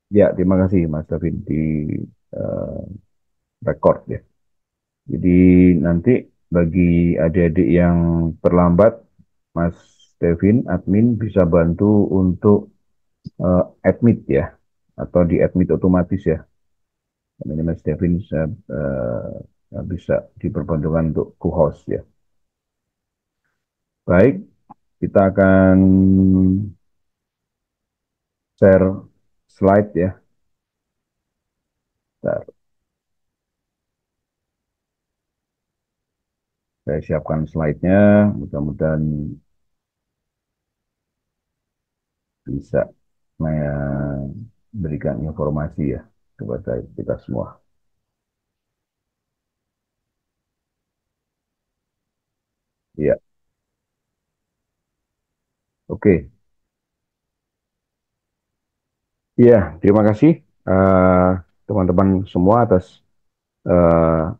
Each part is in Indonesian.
Ya, terima kasih Mas David di eh, record ya. Jadi nanti bagi adik-adik yang terlambat, Mas Devin, admin bisa bantu untuk admit ya, atau di admit otomatis ya. Ini Mas Devin bisa diperbantukan untuk co-host ya. Baik, kita akan share slide ya. Bentar, saya siapkan slide-nya, mudah-mudahan bisa memberikan informasi ya kepada kita semua. Iya, oke. Iya, terima kasih eh, teman-teman semua atas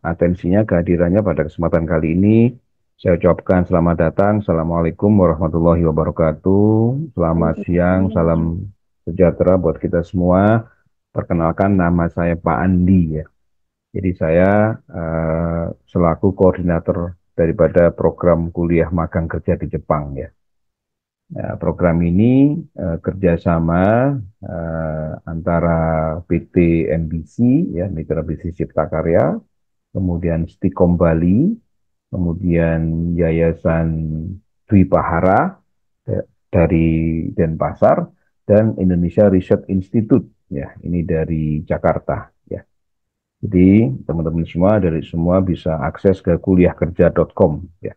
atensinya, kehadirannya pada kesempatan kali ini. Saya ucapkan selamat datang. Assalamualaikum warahmatullahi wabarakatuh. Selamat siang, salam Waalaikumsalam. sejahtera buat kita semua. Perkenalkan nama saya Pak Andi ya. Jadi saya selaku koordinator daripada program kuliah magang kerja di Jepang ya. Nah, program ini kerjasama antara PT MBC ya, Mitra Bisnis Cipta Karya, kemudian Stikom Bali, kemudian Yayasan Dwi Pahara dari Denpasar, dan Indonesia Research Institute ya, ini dari Jakarta ya. Jadi teman-teman semua dari semua bisa akses ke kuliahkerja.com ya.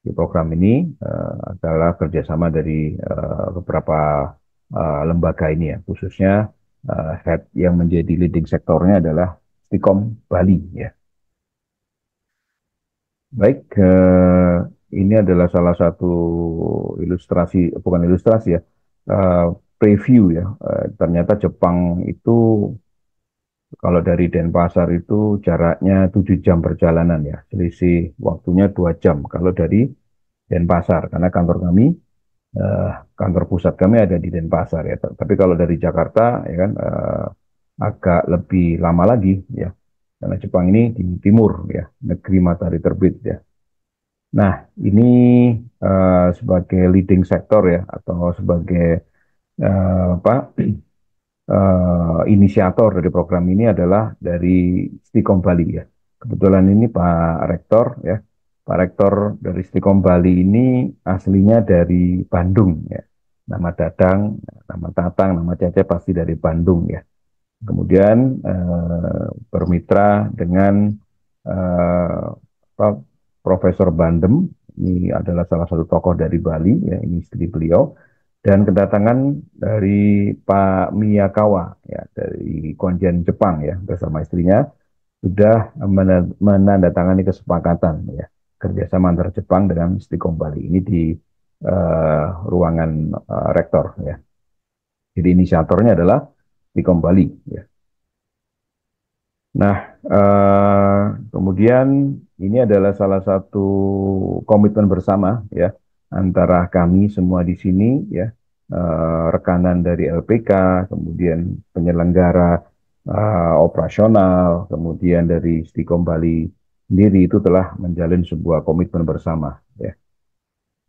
Di program ini adalah kerjasama dari beberapa lembaga ini ya, khususnya head yang menjadi leading sektornya adalah Stikom Bali ya. Baik, ini adalah salah satu ilustrasi, bukan ilustrasi ya, eh, preview ya. Ternyata Jepang itu kalau dari Denpasar itu jaraknya 7 jam perjalanan ya, selisih waktunya 2 jam. Kalau dari Denpasar, karena eh, kantor pusat kami ada di Denpasar ya. Tapi kalau dari Jakarta ya kan agak lebih lama lagi ya, karena Jepang ini di timur ya, negeri matahari terbit ya. Nah, ini sebagai leading sektor ya, atau sebagai apa inisiator dari program ini adalah dari Stikom Bali ya. Kebetulan ini Pak Rektor ya. Pak Rektor dari Stikom Bali ini aslinya dari Bandung ya. Nama Dadang, nama Tatang, nama Cece pasti dari Bandung ya. Kemudian bermitra dengan eh, apa, Profesor Bandem, ini adalah salah satu tokoh dari Bali, ya, ini istri beliau, dan kedatangan dari Pak Miyakawa, ya, dari Konjen Jepang, ya, bersama istrinya, sudah menandatangani kesepakatan, ya, kerjasama antara Jepang dengan Stikom Bali ini di ruangan rektor, ya. Jadi inisiatornya adalah Stikom Bali, ya. Nah, kemudian ini adalah salah satu komitmen bersama ya antara kami semua di sini ya, rekanan dari LPK, kemudian penyelenggara operasional, kemudian dari Stikom Bali sendiri itu telah menjalin sebuah komitmen bersama ya.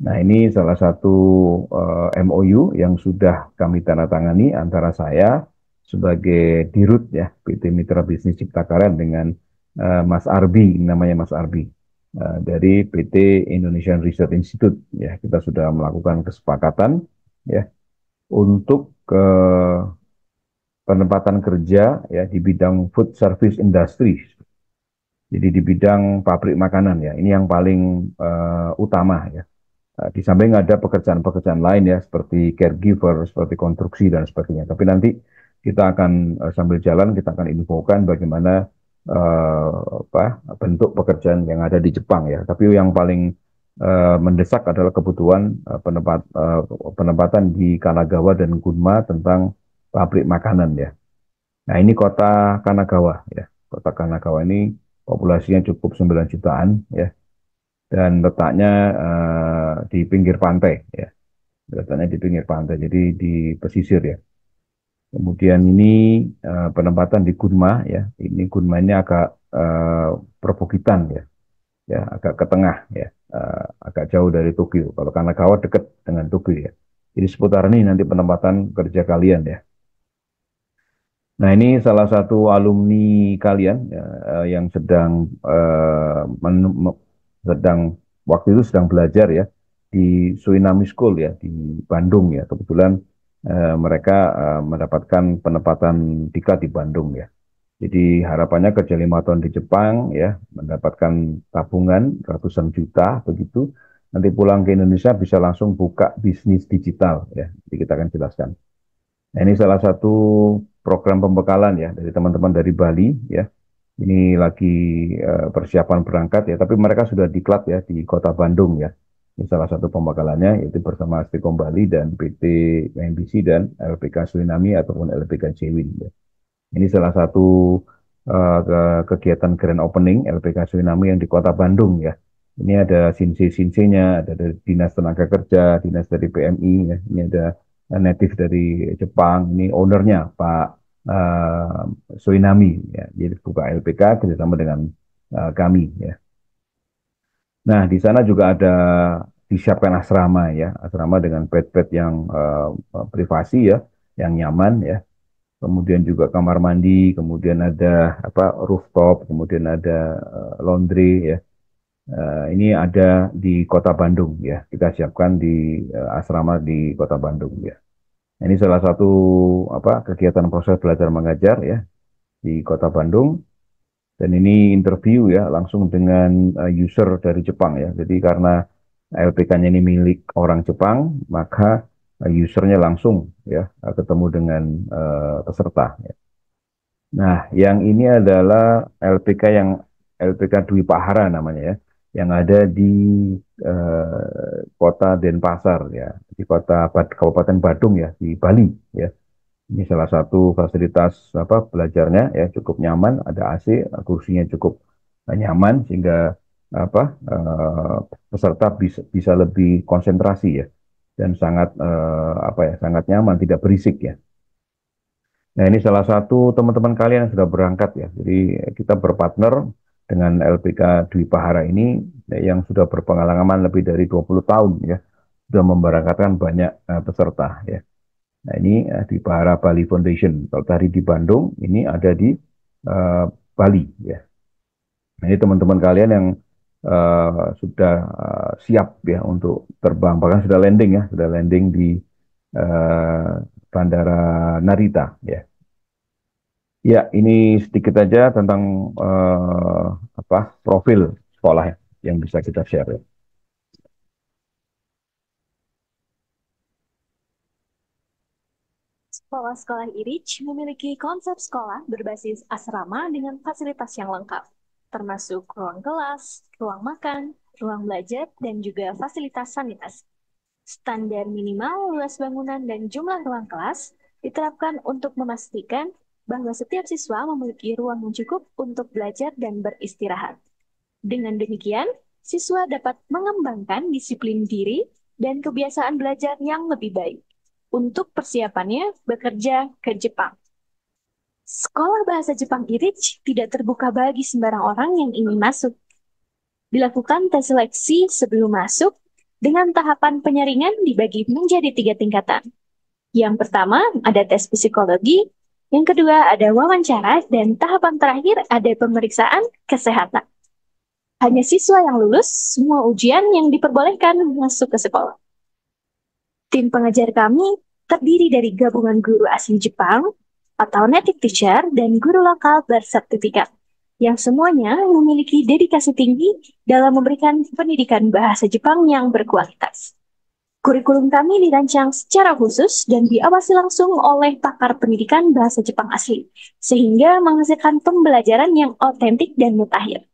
Nah, ini salah satu MOU yang sudah kami tanda tangani antara saya sebagai Dirut ya PT Mitra Bisnis Cipta Karya dengan Mas Arbi, namanya Mas Arbi dari PT Indonesian Research Institute ya. Kita sudah melakukan kesepakatan ya untuk penempatan kerja ya di bidang food service industry. Jadi di bidang pabrik makanan ya. Ini yang paling utama ya. Di samping ada pekerjaan-pekerjaan lain ya, seperti caregiver, seperti konstruksi dan sebagainya. Tapi nanti kita akan sambil jalan kita akan infokan bagaimana bentuk pekerjaan yang ada di Jepang ya. Tapi yang paling mendesak adalah kebutuhan penempatan di Kanagawa dan Gunma tentang pabrik makanan ya. Nah ini kota Kanagawa ya. Kota Kanagawa ini populasinya cukup 9 jutaan ya, dan letaknya di pinggir pantai ya, letaknya di pinggir pantai jadi di pesisir ya. Kemudian ini penempatan di Gunma ya. Ini Gunma ini agak perbukitan ya, ya agak ke tengah ya, agak jauh dari Tokyo. Kalau Kanagawa dekat dengan Tokyo ya. Jadi seputar ini nanti penempatan kerja kalian ya. Nah, ini salah satu alumni kalian ya, yang sedang waktu itu sedang belajar ya di Suinami School ya di Bandung ya. Kebetulan mereka mendapatkan penempatan dikat di Bandung ya. Jadi harapannya kerja 5 tahun di Jepang ya, mendapatkan tabungan ratusan juta begitu. Nanti pulang ke Indonesia bisa langsung buka bisnis digital ya. Jadi kita akan jelaskan. Nah, ini salah satu program pembekalan ya dari teman-teman dari Bali ya. Ini lagi persiapan berangkat ya, tapi mereka sudah diklat ya di Kota Bandung ya. Ini salah satu pembekalannya yaitu bersama Astrikom Bali dan PT MBC dan LPK Suriname ataupun LPK Jewin ya. Ini salah satu kegiatan Grand Opening LPK Suriname yang di Kota Bandung ya. Ini ada sinse-sinsenya, ada dari Dinas Tenaga Kerja, Dinas dari PMI ya. Ini ada native dari Jepang, ini ownernya Pak uh, Suriname ya. Jadi buka LPK kerjasama dengan kami ya. Nah, di sana juga ada disiapkan asrama ya, asrama dengan bed-bed yang privasi ya, yang nyaman ya. Kemudian juga kamar mandi, kemudian ada apa rooftop, kemudian ada laundry ya. Ini ada di Kota Bandung ya. Kita siapkan di asrama di Kota Bandung ya. Ini salah satu apa kegiatan proses belajar mengajar ya di Kota Bandung. Dan ini interview ya langsung dengan user dari Jepang ya. Jadi karena LPK-nya ini milik orang Jepang, maka usernya langsung ya ketemu dengan peserta. Ya. Nah, yang ini adalah LPK yang LPK Dwi Pahara namanya ya, yang ada di kota Denpasar ya, di Kabupaten Badung ya, di Bali ya. Ini salah satu fasilitas apa belajarnya ya cukup nyaman, ada AC, kursinya cukup nyaman sehingga apa peserta bisa lebih konsentrasi ya dan sangat apa ya sangat nyaman, tidak berisik ya. Nah, ini salah satu teman-teman kalian yang sudah berangkat ya. Jadi kita berpartner dengan LPK Dwi Pahara ini yang sudah berpengalaman lebih dari 20 tahun ya. Sudah memberangkatkan banyak peserta ya. Nah, ini Dwi Pahara Bali Foundation. Kalau tadi di Bandung, ini ada di Bali ya. Nah, ini teman-teman kalian yang sudah siap ya untuk terbang. Bahkan sudah landing ya, sudah landing di uh, Bandara Narita ya. Ya, ini sedikit aja tentang apa profil sekolah yang bisa kita share. Ya. Sekolah-sekolah IRIJ memiliki konsep sekolah berbasis asrama dengan fasilitas yang lengkap, termasuk ruang kelas, ruang makan, ruang belajar, dan juga fasilitas sanitasi. Standar minimal luas bangunan dan jumlah ruang kelas diterapkan untuk memastikan bahwa setiap siswa memiliki ruang yang cukup untuk belajar dan beristirahat. Dengan demikian, siswa dapat mengembangkan disiplin diri dan kebiasaan belajar yang lebih baik untuk persiapannya bekerja ke Jepang. Sekolah Bahasa Jepang IRIJ tidak terbuka bagi sembarang orang yang ingin masuk. Dilakukan tes seleksi sebelum masuk dengan tahapan penyaringan dibagi menjadi 3 tingkatan. Yang pertama ada tes psikologi, yang kedua ada wawancara, dan tahapan terakhir ada pemeriksaan kesehatan. Hanya siswa yang lulus semua ujian yang diperbolehkan masuk ke sekolah. Tim pengajar kami terdiri dari gabungan guru asli Jepang atau native teacher dan guru lokal bersertifikat yang semuanya memiliki dedikasi tinggi dalam memberikan pendidikan bahasa Jepang yang berkualitas. Kurikulum kami dirancang secara khusus dan diawasi langsung oleh pakar pendidikan bahasa Jepang asli, sehingga menghasilkan pembelajaran yang otentik dan mutakhir.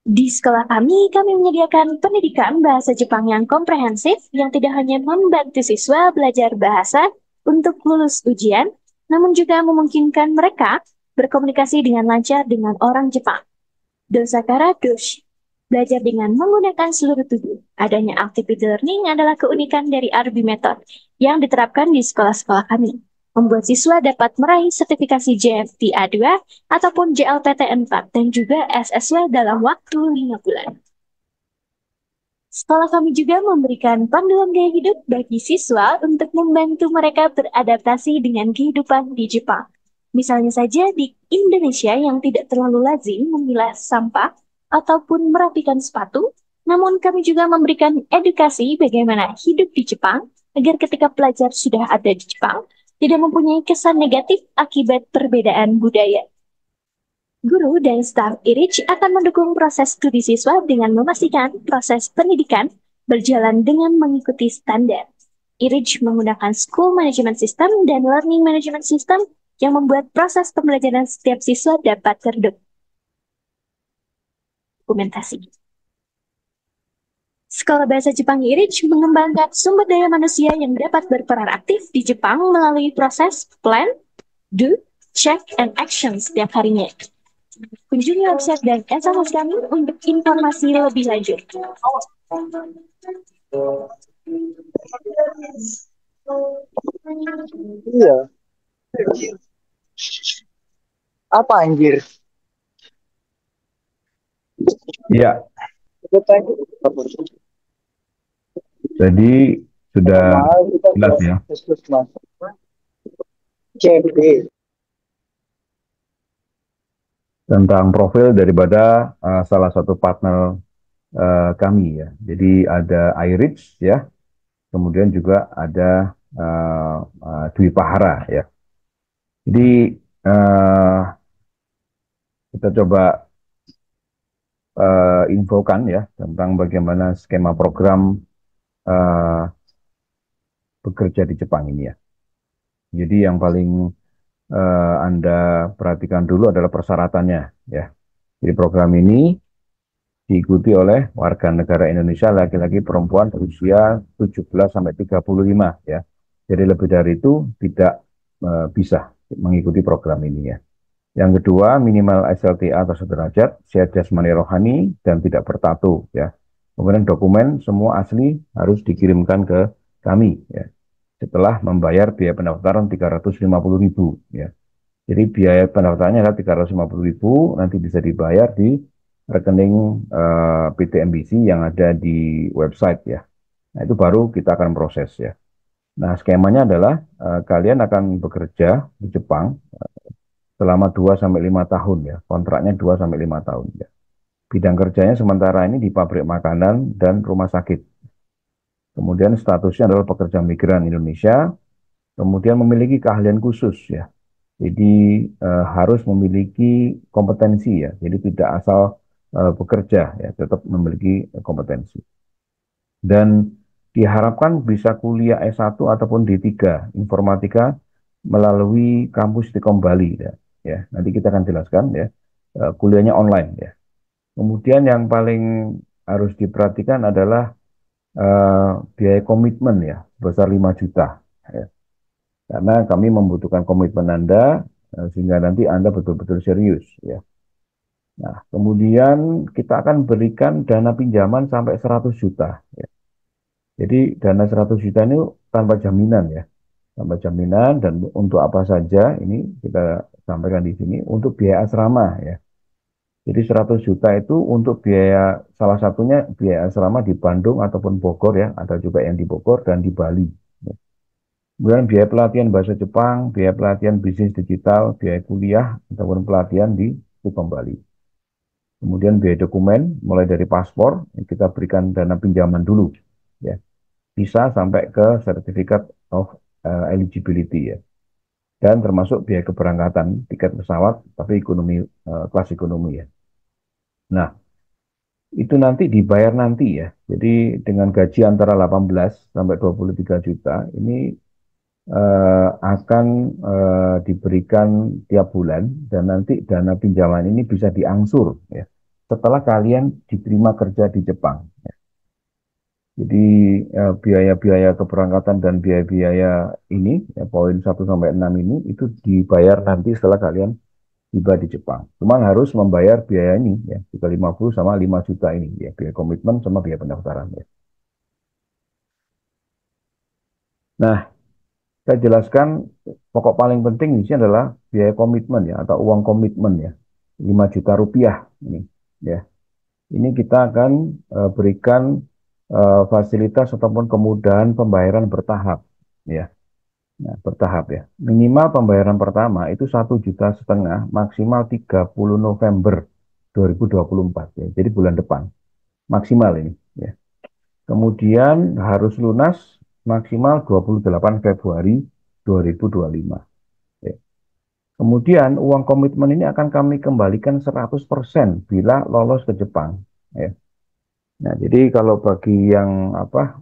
Di sekolah kami menyediakan pendidikan bahasa Jepang yang komprehensif yang tidak hanya membantu siswa belajar bahasa untuk lulus ujian, namun juga memungkinkan mereka berkomunikasi dengan lancar dengan orang Jepang. Dosakara Doshi. Belajar dengan menggunakan seluruh tubuh. Adanya activity learning adalah keunikan dari RB Method yang diterapkan di sekolah-sekolah kami. Membuat siswa dapat meraih sertifikasi JFT A2 ataupun JLPT 4 dan juga SSW dalam waktu 5 bulan. Sekolah kami juga memberikan panduan gaya hidup bagi siswa untuk membantu mereka beradaptasi dengan kehidupan di Jepang. Misalnya saja di Indonesia yang tidak terlalu lazim memilah sampah ataupun merapikan sepatu, namun kami juga memberikan edukasi bagaimana hidup di Jepang agar ketika pelajar sudah ada di Jepang, tidak mempunyai kesan negatif akibat perbedaan budaya. Guru dan staf IRIJ akan mendukung proses studi siswa dengan memastikan proses pendidikan berjalan dengan mengikuti standar. IRIJ menggunakan School Management System dan Learning Management System yang membuat proses pembelajaran setiap siswa dapat terdokumentasi. Sekolah Bahasa Jepang IRIJ mengembangkan sumber daya manusia yang dapat berperan aktif di Jepang melalui proses plan, do, check, and action setiap harinya. Kunjungi website dan SMS kami untuk informasi lebih lanjut. Iya. Apa anjir? Ya, Itu tadi. jadi sudah jelas ya. CFD. Tentang profil daripada salah satu partner kami ya. Jadi ada iRich ya, kemudian juga ada Dwi Pahara ya. Jadi kita coba infokan ya tentang bagaimana skema program bekerja di Jepang ini ya. Jadi yang paling Anda perhatikan dulu adalah persyaratannya ya. Jadi program ini diikuti oleh warga negara Indonesia laki-laki perempuan berusia 17 sampai 35 ya. Jadi lebih dari itu tidak bisa mengikuti program ini ya. Yang kedua, minimal SLTA atau sederajat, sehat jasmani rohani dan tidak bertato ya. Kemudian dokumen semua asli harus dikirimkan ke kami ya. Setelah membayar biaya pendaftaran 350.000 ya. Jadi biaya pendaftarannya adalah 350.000, nanti bisa dibayar di rekening PT MBC yang ada di website ya. Nah itu baru kita akan proses ya. Nah skemanya adalah kalian akan bekerja di Jepang selama 2 sampai 5 tahun ya. Kontraknya 2 sampai 5 tahun ya. Bidang kerjanya sementara ini di pabrik makanan dan rumah sakit. Kemudian statusnya adalah pekerja migran Indonesia. Kemudian memiliki keahlian khusus ya. Jadi harus memiliki kompetensi ya. Jadi tidak asal bekerja ya, tetap memiliki kompetensi. Dan diharapkan bisa kuliah S1 ataupun D3 informatika melalui kampus Telkom Bali ya. Ya, nanti kita akan jelaskan ya. Kuliahnya online ya. Kemudian yang paling harus diperhatikan adalah biaya komitmen ya, besar 5 juta ya. Karena kami membutuhkan komitmen Anda sehingga nanti Anda betul-betul serius ya. Nah, kemudian kita akan berikan dana pinjaman sampai 100 juta ya. Jadi dana 100 juta ini tanpa jaminan ya. Tanpa jaminan dan untuk apa saja ini kita sampaikan di sini untuk biaya asrama ya. Jadi 100 juta itu untuk biaya salah satunya biaya asrama di Bandung ataupun Bogor ya, ada juga yang di Bogor dan di Bali. Ya. Kemudian biaya pelatihan bahasa Jepang, biaya pelatihan bisnis digital, biaya kuliah ataupun pelatihan di Telkom Bali. Kemudian biaya dokumen mulai dari paspor kita berikan dana pinjaman dulu ya. Bisa sampai ke Certificate of Eligibility ya. Dan termasuk biaya keberangkatan tiket pesawat tapi ekonomi kelas ekonomi ya. Nah, itu nanti dibayar nanti ya. Jadi dengan gaji antara 18 sampai 23 juta ini akan diberikan tiap bulan dan nanti dana pinjaman ini bisa diangsur ya setelah kalian diterima kerja di Jepang. Ya. Jadi biaya-biaya keberangkatan dan biaya-biaya ini ya, poin 1 sampai 6 ini itu dibayar nanti setelah kalian tiba di Jepang. Cuman harus membayar biaya ini ya, 350 sama 5 juta ini ya, biaya komitmen sama biaya pendaftaran ya. Nah, saya jelaskan pokok paling penting di sini adalah biaya komitmen ya atau uang komitmen ya. 5 juta rupiah ini ya. Ini kita akan berikan fasilitas ataupun kemudahan pembayaran bertahap ya. Nah, bertahap ya. Minimal pembayaran pertama itu 1,5 juta, maksimal 30 November 2024 ya. Jadi bulan depan maksimal ini ya. Kemudian harus lunas maksimal 28 Februari 2025 ya. Kemudian uang komitmen ini akan kami kembalikan 100% bila lolos ke Jepang ya. Nah, jadi kalau bagi yang apa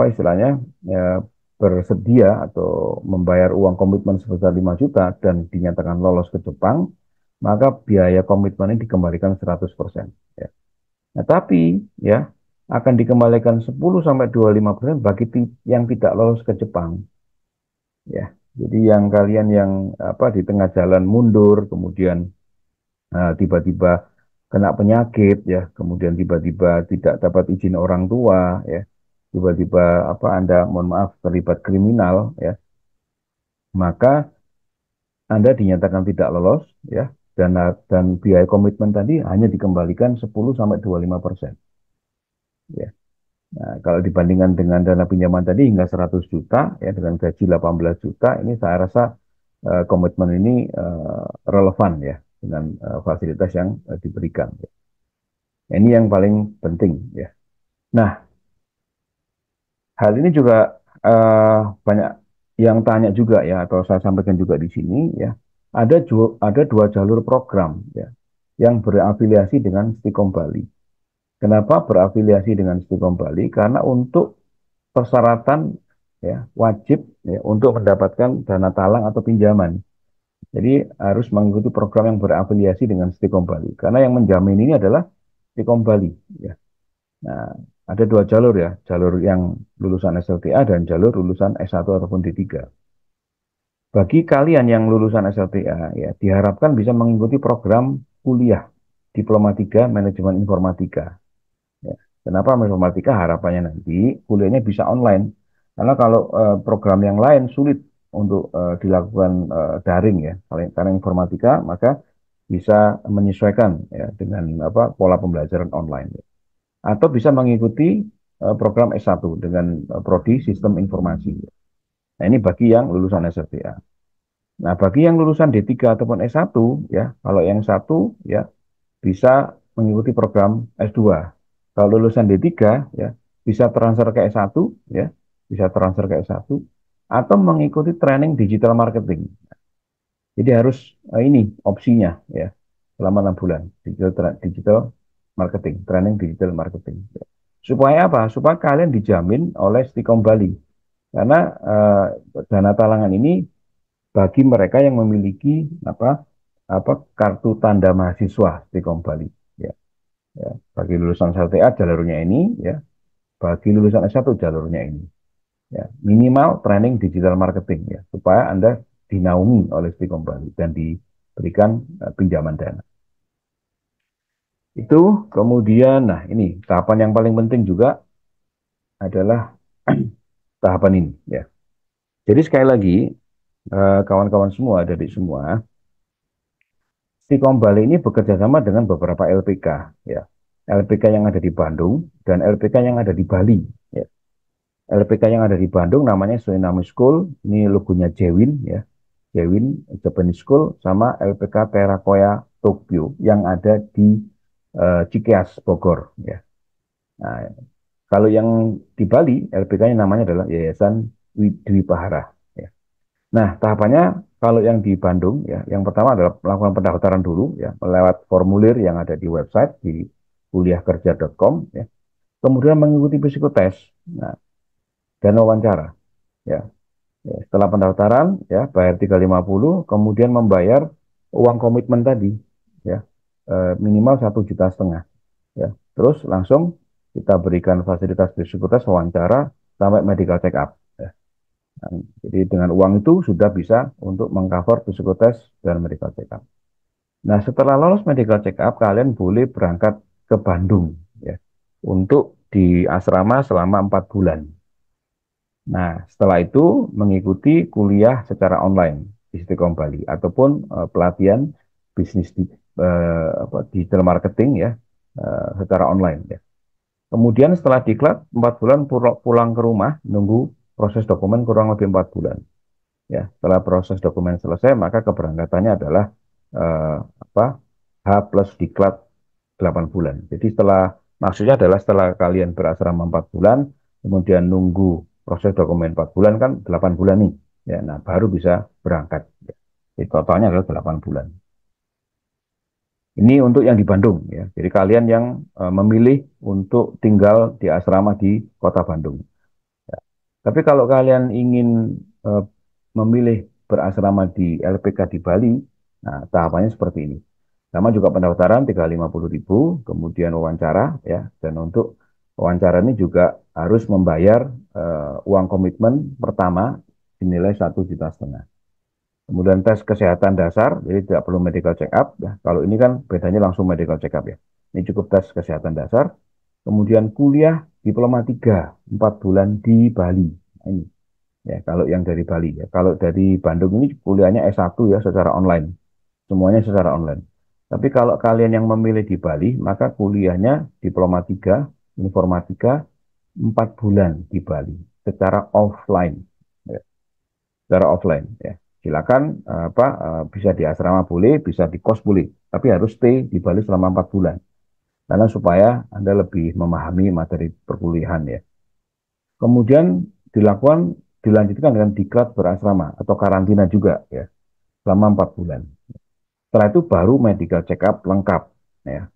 istilahnya ya, bersedia atau membayar uang komitmen sebesar 5 juta dan dinyatakan lolos ke Jepang, maka biaya komitmen ini dikembalikan 100%. Ya. Nah, tapi ya akan dikembalikan 10 sampai 25% bagi yang tidak lolos ke Jepang. Ya. Jadi yang kalian yang di tengah jalan mundur, kemudian tiba-tiba kena penyakit ya, kemudian tiba-tiba tidak dapat izin orang tua ya, tiba-tiba Anda mohon maaf terlibat kriminal ya, maka Anda dinyatakan tidak lolos ya, dan biaya komitmen tadi hanya dikembalikan 10 sampai 25% ya. Nah, kalau dibandingkan dengan dana pinjaman tadi hingga 100 juta ya dengan gaji 18 juta, ini saya rasa komitmen ini relevan ya dengan fasilitas yang diberikan ya. Ini yang paling penting ya. Nah, hal ini juga banyak yang tanya juga ya, atau saya sampaikan juga di sini ya. Ada dua jalur program ya yang berafiliasi dengan Stikom Bali. Kenapa berafiliasi dengan Stikom Bali? Karena untuk persyaratan ya wajib ya untuk mendapatkan dana talang atau pinjaman. Jadi harus mengikuti program yang berafiliasi dengan Stikom Bali. Karena yang menjamin ini adalah Stikom Bali ya. Nah, ada dua jalur ya, jalur yang lulusan SLTA dan jalur lulusan S1 ataupun D3. Bagi kalian yang lulusan SLTA, ya diharapkan bisa mengikuti program kuliah Diploma 3 Manajemen Informatika. Ya. Kenapa informatika? Harapannya nanti kuliahnya bisa online. Karena kalau program yang lain sulit untuk dilakukan daring ya. Karena informatika, maka bisa menyesuaikan ya dengan pola pembelajaran online. Ya. Atau bisa mengikuti program S1 dengan prodi Sistem Informasi. Nah, ini bagi yang lulusan SLTA. Nah, bagi yang lulusan D3 ataupun S1 ya, kalau yang satu ya bisa mengikuti program S2. Kalau lulusan D3 ya bisa transfer ke S1 ya, bisa transfer ke S1 atau mengikuti training digital marketing. Jadi harus ini opsinya ya selama 6 bulan digital marketing, training digital marketing. Supaya apa? Supaya kalian dijamin oleh Stikom Bali. Karena dana talangan ini bagi mereka yang memiliki kartu tanda mahasiswa Stikom Bali. Ya, ya. Bagi lulusan SLTA jalurnya ini, ya. Bagi lulusan S1 jalurnya ini. Ya, minimal training digital marketing ya, supaya Anda dinaungi oleh Stikom Bali dan diberikan pinjaman dana. Itu kemudian, nah ini tahapan yang paling penting juga adalah tahapan ini ya. Jadi sekali lagi kawan-kawan semua, adik semua, Stikom Bali ini bekerja sama dengan beberapa LPK ya. LPK yang ada di Bandung dan LPK yang ada di Bali ya. LPK yang ada di Bandung namanya Suriname School, ini logonya Jewin ya. Jewin Japanese School sama LPK Terakoya Tokyo yang ada di Cikeas Bogor ya. Nah, kalau yang di Bali LPK-nya namanya adalah Yayasan Dwi Pahara ya. Nah, tahapannya kalau yang di Bandung ya, yang pertama adalah melakukan pendaftaran dulu ya, lewat formulir yang ada di website di kuliahkerja.com ya. Kemudian mengikuti psikotes, nah, dan wawancara ya. Ya, setelah pendaftaran ya bayar 350, kemudian membayar uang komitmen tadi ya, minimal 1,5 juta ya. Terus langsung kita berikan fasilitas psikotes, wawancara sampai medical check up ya. Jadi dengan uang itu sudah bisa untuk mengcover psikotes dan medical check up. Nah, setelah lolos medical check up, kalian boleh berangkat ke Bandung ya untuk di asrama selama 4 bulan. Nah, setelah itu mengikuti kuliah secara online di Istiqom Bali ataupun pelatihan bisnis digital marketing ya secara online ya. Kemudian setelah diklat 4 bulan pulang ke rumah nunggu proses dokumen kurang lebih 4 bulan. Ya, setelah proses dokumen selesai maka keberangkatannya adalah eh, apa H plus diklat 8 bulan. Jadi maksudnya adalah setelah kalian berasrama 4 bulan, kemudian nunggu proses dokumen 4 bulan kan 8 bulan nih. Ya, nah baru bisa berangkat. Ya. Jadi totalnya adalah 8 bulan. Ini untuk yang di Bandung ya. Jadi kalian yang memilih untuk tinggal di asrama di Kota Bandung. Ya. Tapi kalau kalian ingin eh, memilih berasrama di LPK di Bali, nah tahapannya seperti ini. Sama juga pendaftaran 350.000, kemudian wawancara ya. Dan untuk wawancara ini juga harus membayar uang komitmen pertama dinilai 1,5 juta. Kemudian tes kesehatan dasar, jadi tidak perlu medical check up ya. Kalau ini kan bedanya langsung medical check up ya. Ini cukup tes kesehatan dasar. Kemudian kuliah diploma 3 4 bulan di Bali. Nah, ini ya kalau yang dari Bali ya. Kalau dari Bandung ini kuliahnya S1 ya secara online. Semuanya secara online. Tapi kalau kalian yang memilih di Bali, maka kuliahnya diploma 3 informatika 4 bulan di Bali secara offline. Ya, secara offline ya. Silakan bisa di asrama boleh, bisa di kos boleh, tapi harus stay di Bali selama 4 bulan. Karena supaya Anda lebih memahami materi perkuliahan ya. Kemudian dilanjutkan dengan diklat berasrama atau karantina juga ya selama 4 bulan. Setelah itu baru medical check up lengkap ya.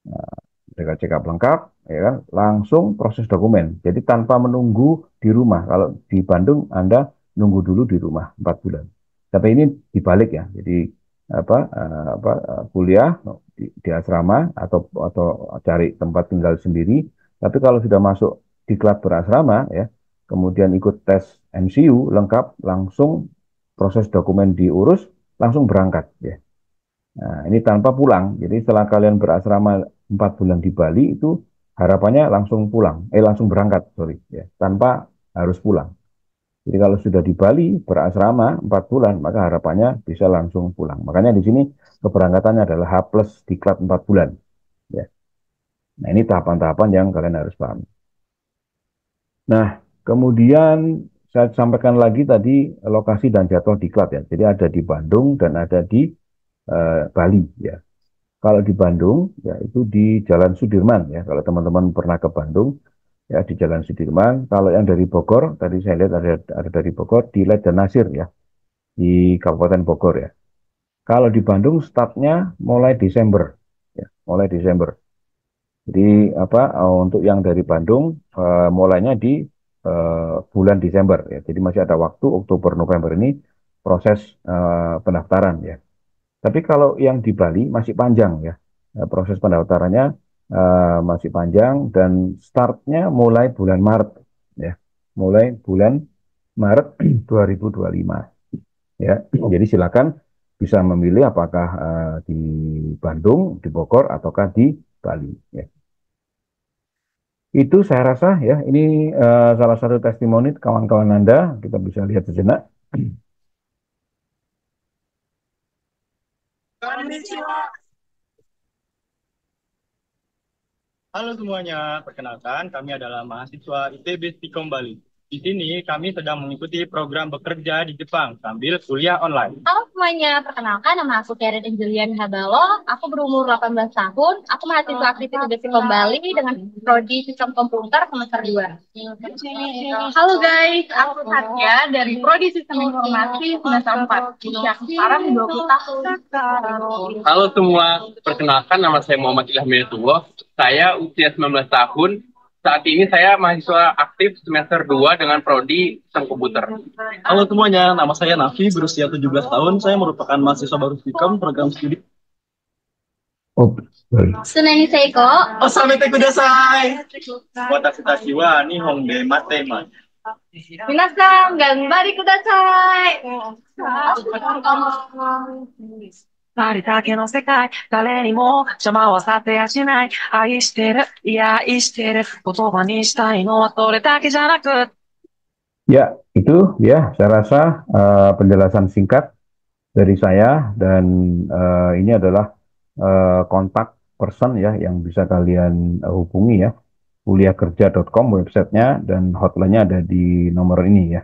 Nah, medical check up lengkap ya kan langsung proses dokumen. Jadi tanpa menunggu di rumah. Kalau di Bandung Anda nunggu dulu di rumah 4 bulan. Tapi ini dibalik ya. Jadi kuliah di asrama atau cari tempat tinggal sendiri. Tapi kalau sudah masuk di klub berasrama ya, kemudian ikut tes MCU lengkap, langsung proses dokumen diurus, langsung berangkat ya. Nah, ini tanpa pulang. Jadi setelah kalian berasrama 4 bulan di Bali itu harapannya langsung pulang, langsung berangkat, sorry, ya, tanpa harus pulang. Jadi kalau sudah di Bali berasrama 4 bulan, maka harapannya bisa langsung pulang. Makanya di sini keberangkatannya adalah H plus diklat 4 bulan. Ya. Nah ini tahapan-tahapan yang kalian harus pahami. Nah kemudian saya sampaikan lagi tadi lokasi dan jadwal diklat ya. Jadi ada di Bandung dan ada di Bali ya. Kalau di Bandung ya itu di Jalan Sudirman ya. Kalau teman-teman pernah ke Bandung ya di Jalan Sudirman. Kalau yang dari Bogor tadi saya lihat ada dari Bogor di Ledan Nasir ya di Kabupaten Bogor ya. Kalau di Bandung startnya mulai Desember ya, mulai Desember. Jadi untuk yang dari Bandung mulainya di bulan Desember ya. Jadi masih ada waktu Oktober November ini proses pendaftaran ya. Tapi kalau yang di Bali masih panjang ya. Proses pendaftarannya masih panjang dan startnya mulai bulan Maret ya. Mulai bulan Maret 2025 ya. Jadi silakan bisa memilih apakah di Bandung, di Bogor ataukah di Bali ya. Itu saya rasa ya ini salah satu testimoni kawan-kawan Anda, kita bisa lihat sejenak. Halo semuanya, perkenalkan kami adalah mahasiswa ITB Stikom Bali. Di sini kami sedang mengikuti program bekerja di Jepang sambil kuliah online. Halo semuanya, perkenalkan nama aku Karen Angelia Habalo, aku berumur 18 tahun, aku mahasiswa aktif ITB Stikom Bali dengan prodi Sistem Komputer semester 2. Halo guys, aku Satya dari prodi Sistem Informasi semester 4, usia sekarang 20 tahun. Halo semua, perkenalkan nama saya Muhammad Ilham Minatullah. Saya usia 19 tahun. Saat ini saya mahasiswa aktif semester 2 dengan prodi Sistem Komputer. Halo semuanya, nama saya Nafi, berusia 17 tahun. Saya merupakan mahasiswa baru Stikom, program studi. Oh, sorry. Tsunami Seiko. Osamete kudasai. Watashi tashi wa Nihon de matema. Minasan, ganbari kudasai. ありだけの世界、誰にも邪魔はさせやしない。愛してる、いや愛してる。言葉にしたいのはそれだけじゃなく。Ya, itu ya saya rasa penjelasan singkat dari saya dan ini adalah kontak person ya yang bisa kalian hubungi ya. Kuliahkerja.com websitenya dan hotline-nya ada di nomor ini ya.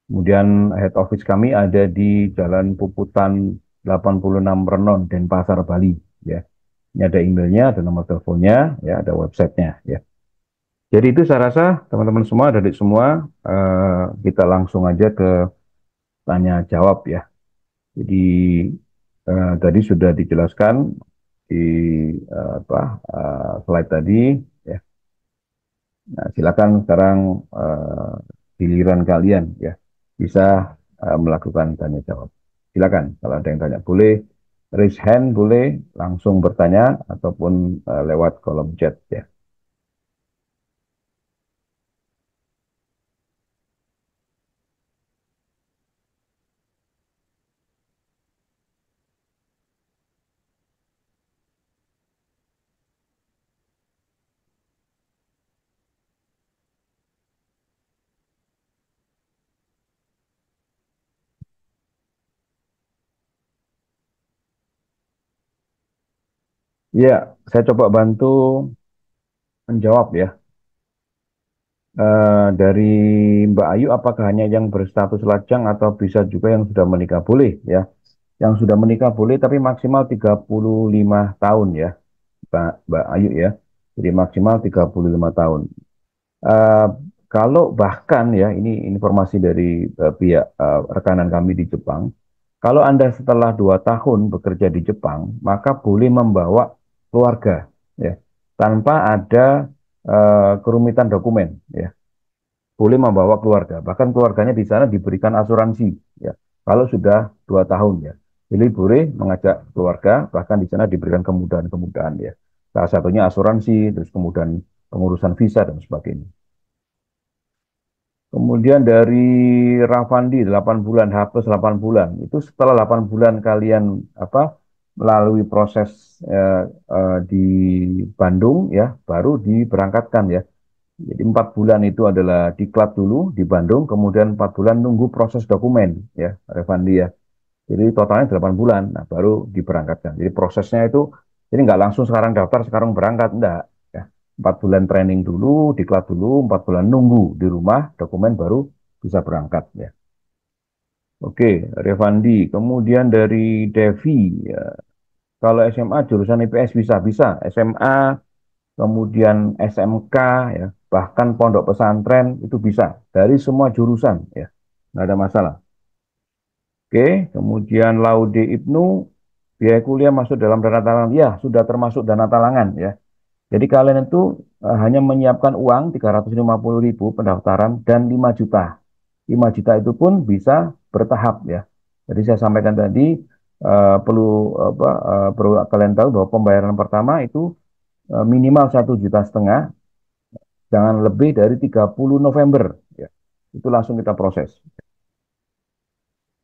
Kemudian head office kami ada di Jalan Puputan 86 Renon, Denpasar, Bali ya. Ini ada emailnya, ada nomor teleponnya, ya, ada websitenya ya. Jadi itu saya rasa teman-teman semua, adik semua, kita langsung aja ke tanya jawab ya. Jadi tadi sudah dijelaskan di slide tadi ya. Nah, silakan sekarang giliran kalian ya bisa melakukan tanya jawab. Silakan kalau ada yang tanya boleh raise hand, boleh langsung bertanya ataupun lewat kolom chat ya. Ya, saya coba bantu menjawab ya. Dari Mbak Ayu, apakah hanya yang berstatus lajang atau bisa juga yang sudah menikah? Boleh ya. Yang sudah menikah boleh, tapi maksimal 35 tahun ya, Mbak Ayu ya. Jadi maksimal 35 tahun. Eh, Kalau bahkan ya, ini informasi dari pihak rekanan kami di Jepang, kalau Anda setelah 2 tahun bekerja di Jepang, maka boleh membawa keluarga ya, tanpa ada kerumitan dokumen ya. Boleh membawa keluarga, bahkan keluarganya di sana diberikan asuransi ya. Kalau sudah 2 tahun ya, jadi boleh mengajak keluarga, bahkan di sana diberikan kemudahan-kemudahan ya. Salah satunya asuransi, terus kemudian pengurusan visa dan sebagainya. Kemudian dari Rafandi 8 bulan, hapus 8 bulan. Itu setelah 8 bulan kalian melalui proses di Bandung ya, baru diberangkatkan ya. Jadi 4 bulan itu adalah diklat dulu di Bandung, kemudian 4 bulan nunggu proses dokumen ya, Rafandi ya. Jadi totalnya 8 bulan, nah baru diberangkatkan. Jadi prosesnya itu, jadi nggak langsung sekarang daftar, sekarang berangkat, enggak. 4 bulan training dulu, diklat dulu, 4 bulan nunggu di rumah, dokumen baru bisa berangkat ya. Oke, Revandi. Kemudian dari Devi, ya. Kalau SMA jurusan IPS bisa SMA, kemudian SMK ya, bahkan pondok pesantren itu bisa dari semua jurusan ya, nggak ada masalah. Oke, kemudian Laude Ibnu, biaya kuliah masuk dalam dana talangan, ya sudah termasuk dana talangan ya. Jadi kalian itu hanya menyiapkan uang 350.000 pendaftaran dan 5 juta. 5 juta itu pun bisa bertahap ya. Jadi saya sampaikan tadi perlu kalian tahu bahwa pembayaran pertama itu minimal 1,5 juta, jangan lebih dari 30 November ya. Itu langsung kita proses.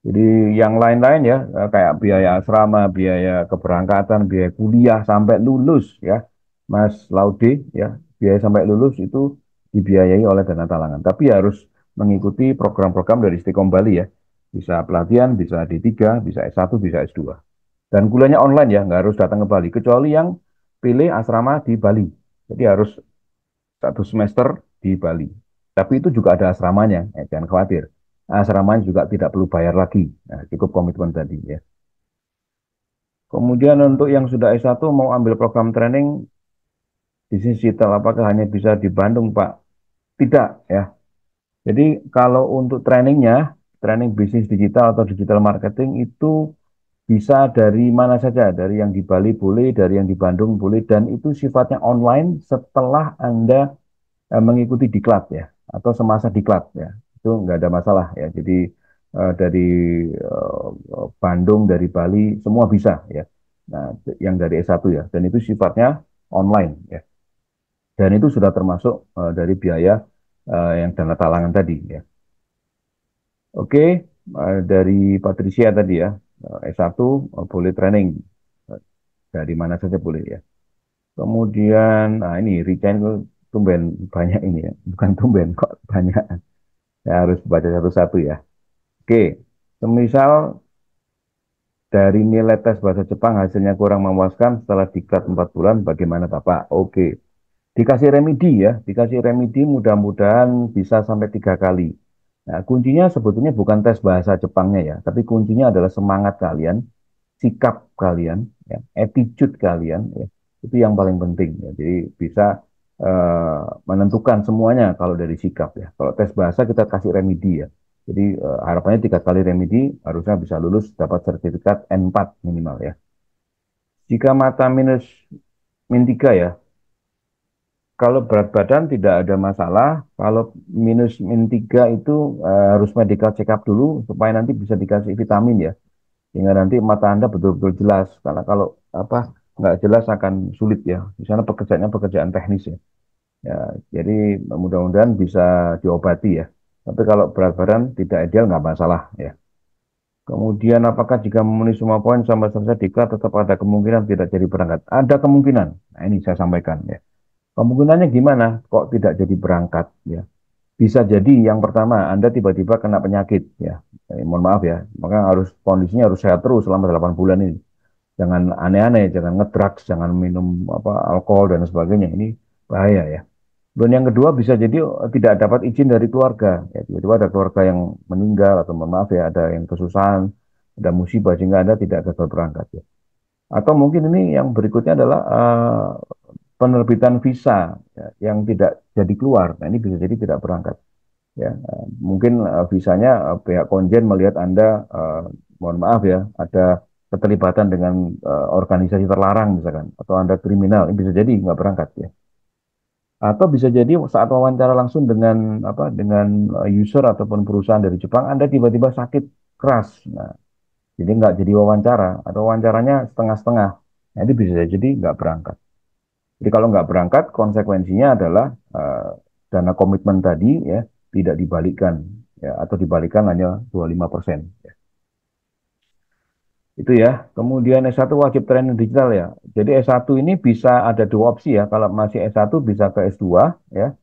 Jadi yang lain-lain ya kayak biaya asrama, biaya keberangkatan, biaya kuliah sampai lulus ya. Mas Laude ya, biaya sampai lulus itu dibiayai oleh dana talangan. Tapi harus mengikuti program-program dari Istiqom Bali ya. Bisa pelatihan, bisa D3, bisa S1, bisa S2. Dan kuliahnya online ya, nggak harus datang ke Bali. Kecuali yang pilih asrama di Bali. Jadi harus 1 semester di Bali. Tapi itu juga ada asramanya, jangan khawatir. Asramanya juga tidak perlu bayar lagi. Nah, cukup komitmen tadi ya. Kemudian untuk yang sudah S1 mau ambil program training bisnis digital, apakah hanya bisa di Bandung, Pak? Tidak ya. Jadi kalau untuk trainingnya, training bisnis digital atau digital marketing itu bisa dari mana saja, dari yang di Bali boleh, dari yang di Bandung boleh, dan itu sifatnya online setelah Anda mengikuti diklat ya, atau semasa diklat ya, itu nggak ada masalah ya. Jadi dari Bandung, dari Bali, semua bisa ya. Nah, yang dari S1 ya, dan itu sifatnya online ya. Dan itu sudah termasuk dari biaya yang dana talangan tadi ya. Oke, dari Patricia tadi ya, S1 boleh training dari mana saja boleh ya. Kemudian, nah ini Rica itu tumben banyak ini ya, bukan tumben kok banyak. Saya harus baca satu-satu ya. Oke, semisal dari nilai tes bahasa Jepang hasilnya kurang memuaskan setelah diklat 4 bulan, bagaimana Bapak? Oke, dikasih remedi ya, dikasih remedi mudah-mudahan bisa sampai 3 kali. Nah, kuncinya sebetulnya bukan tes bahasa Jepangnya ya, tapi kuncinya adalah semangat kalian, sikap kalian, ya, attitude kalian, ya, itu yang paling penting. Ya. Jadi bisa menentukan semuanya kalau dari sikap ya. Kalau tes bahasa kita kasih remedi ya. Jadi harapannya 3 kali remedi harusnya bisa lulus dapat sertifikat N4 minimal ya. Jika mata minus min 3 ya, kalau berat badan tidak ada masalah, kalau minus min 3 itu harus medical check up dulu supaya nanti bisa dikasih vitamin ya. Sehingga nanti mata Anda betul-betul jelas. Karena kalau apa nggak jelas akan sulit ya. Di sana pekerjaannya pekerjaan teknis ya. Ya, jadi mudah-mudahan bisa diobati ya. Tapi kalau berat badan tidak ideal nggak masalah ya. Kemudian apakah jika memenuhi semua poin sampai selesai diklat tetap ada kemungkinan tidak jadi berangkat? Ada kemungkinan. Nah, ini saya sampaikan ya. Kemungkinannya gimana? Kok tidak jadi berangkat ya? Bisa jadi yang pertama Anda tiba-tiba kena penyakit ya. Mohon maaf ya. Maka harus kondisinya harus sehat terus selama 8 bulan ini. Jangan aneh-aneh, jangan ngedrugs, jangan minum apa alkohol dan sebagainya. Ini bahaya ya. Dan yang kedua bisa jadi tidak dapat izin dari keluarga. Ya, tiba-tiba ada keluarga yang meninggal atau mohon maaf ya ada yang kesusahan, ada musibah sehingga Anda tidak gagal berangkat ya. Atau mungkin ini yang berikutnya adalah penerbitan visa ya, yang tidak jadi keluar. Nah, ini bisa jadi tidak berangkat. Ya, mungkin visanya pihak konjen melihat Anda, mohon maaf ya, ada keterlibatan dengan organisasi terlarang misalkan, atau Anda kriminal, ini bisa jadi nggak berangkat ya. Atau bisa jadi saat wawancara langsung dengan apa, dengan user ataupun perusahaan dari Jepang, Anda tiba-tiba sakit keras. Nah, jadi nggak jadi wawancara, atau wawancaranya setengah-setengah. Nah, itu bisa jadi nggak berangkat. Jadi kalau nggak berangkat, konsekuensinya adalah dana komitmen tadi ya tidak dibalikkan ya atau dibalikkan hanya 25%. Ya. Itu ya. Kemudian S1 wajib training digital ya. Jadi S1 ini bisa ada 2 opsi ya. Kalau masih S1 bisa ke S2 ya.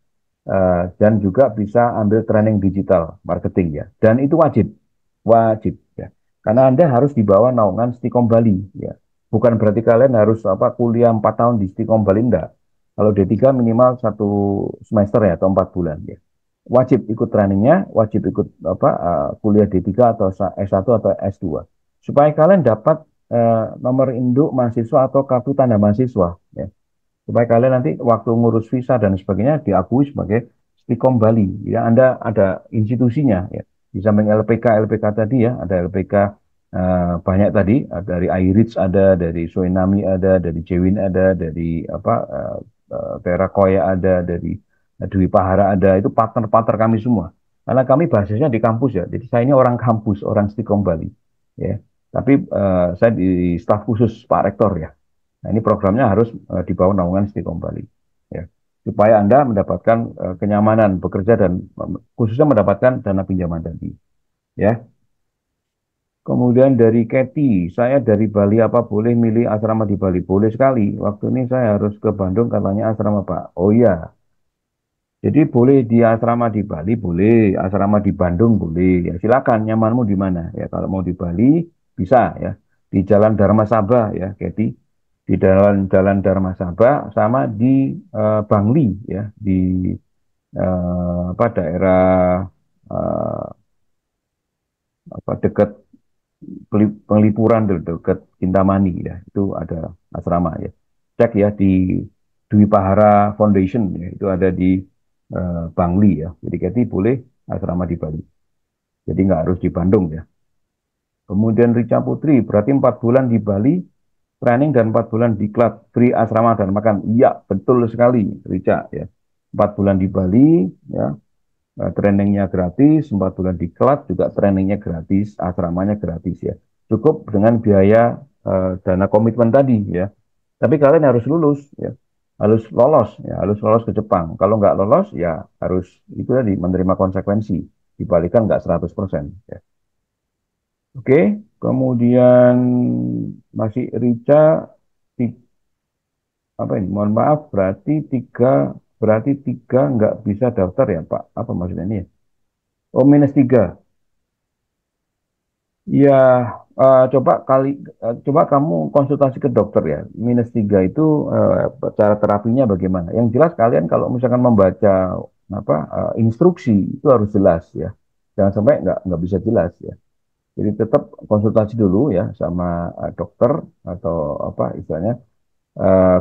Dan juga bisa ambil training digital marketing ya. Dan itu wajib. Wajib ya. Karena Anda harus di bawah naungan Stikom Bali ya. Bukan berarti kalian harus apa kuliah 4 tahun di Stikom Bali enggak. Kalau D3 minimal 1 semester ya atau 4 bulan ya. Wajib ikut trainingnya, wajib ikut apa kuliah D3 atau S1 atau S2 supaya kalian dapat nomor induk mahasiswa atau kartu tanda mahasiswa ya. Supaya kalian nanti waktu ngurus visa dan sebagainya diakui sebagai Stikom Bali ya. Anda ada institusinya ya. Di samping LPK tadi ya, ada LPK banyak tadi dari iReach ada, dari Soinami ada, dari Jewin ada, dari apa Terakoya ada, dari Dwi Pahara ada. Itu partner-partner kami semua. Karena kami basisnya di kampus ya. Jadi saya ini orang kampus, orang Stikom Bali ya. Tapi saya di staf khusus Pak Rektor ya. Nah, ini programnya harus di bawah naungan Stikom Bali ya. Supaya Anda mendapatkan kenyamanan bekerja dan khususnya mendapatkan dana pinjaman tadi ya. Kemudian dari Kathy, saya dari Bali apa boleh milih asrama di Bali? Boleh sekali. Waktu ini saya harus ke Bandung katanya asrama Pak. Oh iya. Jadi boleh di asrama di Bali, boleh. Asrama di Bandung, boleh. Ya silakan, nyamanmu di mana? Ya kalau mau di Bali, bisa ya. Di Jalan Dharma Sabah ya, Kathy. Di Jalan Dharma Sabah sama di Bangli ya, di apa daerah eh, apa dekat Penglipuran dekat Kintamani ya, itu ada asrama ya. Cek ya di Dwi Pahara Foundation ya, itu ada di Bangli ya. Jadi Kathy boleh asrama di Bali. Jadi nggak harus di Bandung ya. Kemudian Rica Putri, berarti 4 bulan di Bali, training dan 4 bulan di klub, free asrama dan makan. Iya, betul sekali, Rica ya. 4 bulan di Bali, ya, trainingnya gratis, 4 bulan di klub juga trainingnya gratis, asramanya gratis ya. Cukup dengan biaya dana komitmen tadi ya. Tapi kalian harus lulus ya. harus lolos ya, harus lolos ke Jepang. Kalau nggak lolos ya harus itu tadi menerima konsekuensi, dibalikan nggak 100% ya. Oke, kemudian masih Rica ti- apa ini? Mohon maaf, berarti tiga nggak bisa daftar ya Pak? Apa maksudnya ini ya? Oh, -3. Ya, coba kamu konsultasi ke dokter ya. -3 itu cara terapinya bagaimana? Yang jelas kalian kalau misalkan membaca instruksi itu harus jelas ya. Jangan sampai nggak bisa jelas ya. Jadi tetap konsultasi dulu ya sama dokter atau apa istilahnya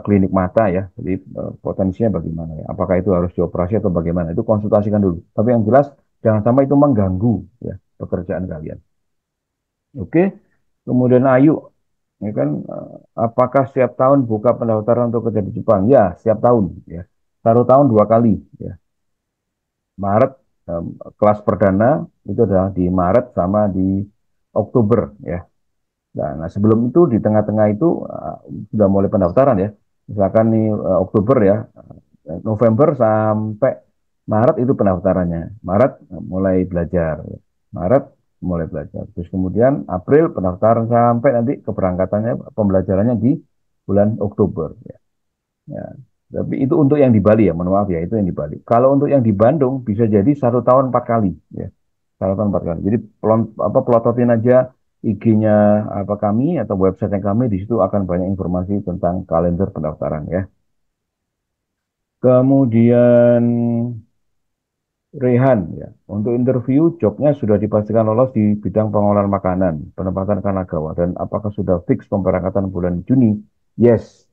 klinik mata ya. Jadi potensinya bagaimana ya? Apakah itu harus dioperasi atau bagaimana? Itu konsultasikan dulu. Tapi yang jelas jangan sampai itu mengganggu ya pekerjaan kalian. Oke, kemudian Ayu, ya kan, apakah setiap tahun buka pendaftaran untuk kerja di Jepang? Ya, setiap tahun, ya. Satu tahun 2 kali, ya. Maret, kelas perdana itu adalah di Maret sama di Oktober, ya. Nah, sebelum itu di tengah-tengah itu sudah mulai pendaftaran ya. Misalkan nih Oktober ya, November sampai Maret itu pendaftarannya. Maret mulai belajar. Maret mulai belajar. Terus kemudian April pendaftaran sampai nanti keberangkatannya pembelajarannya di bulan Oktober. Ya. Ya. Tapi itu untuk yang di Bali ya, mohon maaf ya, itu yang di Bali. Kalau untuk yang di Bandung bisa jadi 1 tahun 4 kali, ya, 1 tahun 4 kali. Jadi pelototin aja IG-nya apa kami atau website yang kami di situ akan banyak informasi tentang kalender pendaftaran ya. Kemudian Rehan ya, untuk interview jobnya sudah dipastikan lolos di bidang pengolahan makanan, penempatan Kanagawa, dan apakah sudah fix pemberangkatan bulan Juni? Yes.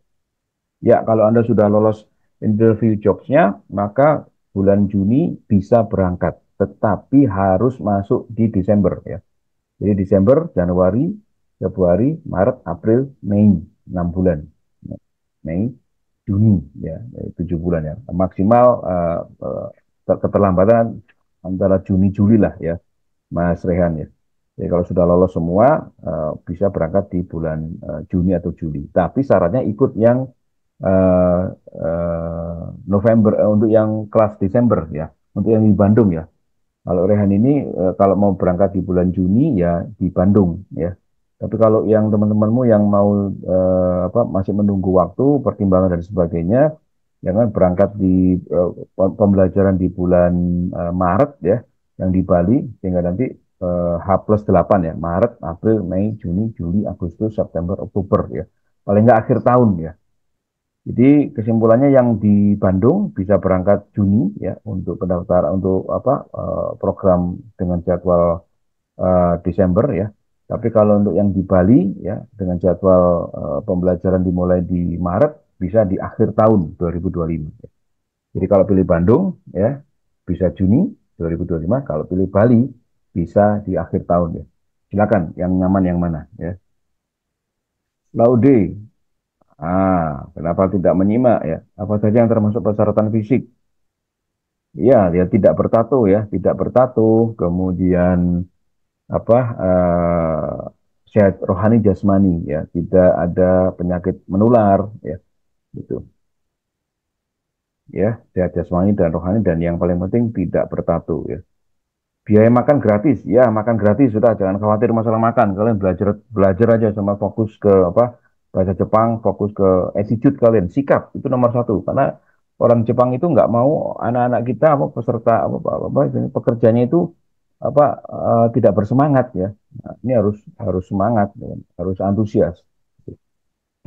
Ya, kalau Anda sudah lolos interview jobsnya, maka bulan Juni bisa berangkat, tetapi harus masuk di Desember ya. Jadi Desember, Januari, Februari, Maret, April, Mei, 6 bulan. Mei, Juni ya, 7 bulan ya. Maksimal keterlambatan antara Juni Juli lah ya, Mas Rehan ya. Jadi kalau sudah lolos semua bisa berangkat di bulan Juni atau Juli. Tapi syaratnya ikut yang uh, November untuk yang kelas Desember ya, untuk yang di Bandung ya. Kalau Rehan ini kalau mau berangkat di bulan Juni ya di Bandung ya. Tapi kalau yang teman-temanmu yang mau masih menunggu waktu, pertimbangan dan sebagainya, jangan berangkat di pembelajaran di bulan Maret ya, yang di Bali, sehingga nanti H+8 ya, Maret, April, Mei, Juni, Juli, Agustus, September, Oktober ya. Paling nggak akhir tahun ya. Jadi kesimpulannya yang di Bandung bisa berangkat Juni ya untuk pendaftaran untuk program dengan jadwal Desember ya. Tapi kalau untuk yang di Bali ya dengan jadwal pembelajaran dimulai di Maret bisa di akhir tahun 2025. Jadi kalau pilih Bandung ya bisa Juni 2025, kalau pilih Bali bisa di akhir tahun ya. Silakan yang nyaman yang mana ya. Laude, kenapa tidak menyimak ya? Apa saja yang termasuk persyaratan fisik? Ya, dia tidak bertato ya, tidak bertato, kemudian apa sehat rohani jasmani ya, tidak ada penyakit menular ya, gitu. Ya, sehat jasmani dan rohani dan yang paling penting tidak bertato ya. Biaya makan gratis, ya makan gratis sudah, jangan khawatir masalah makan. Kalian belajar belajar aja sama fokus ke bahasa Jepang, fokus ke attitude kalian, sikap itu nomor satu. Karena orang Jepang itu nggak mau anak-anak kita peserta pekerjanya itu tidak bersemangat ya. Nah, ini harus semangat, ya. Harus antusias.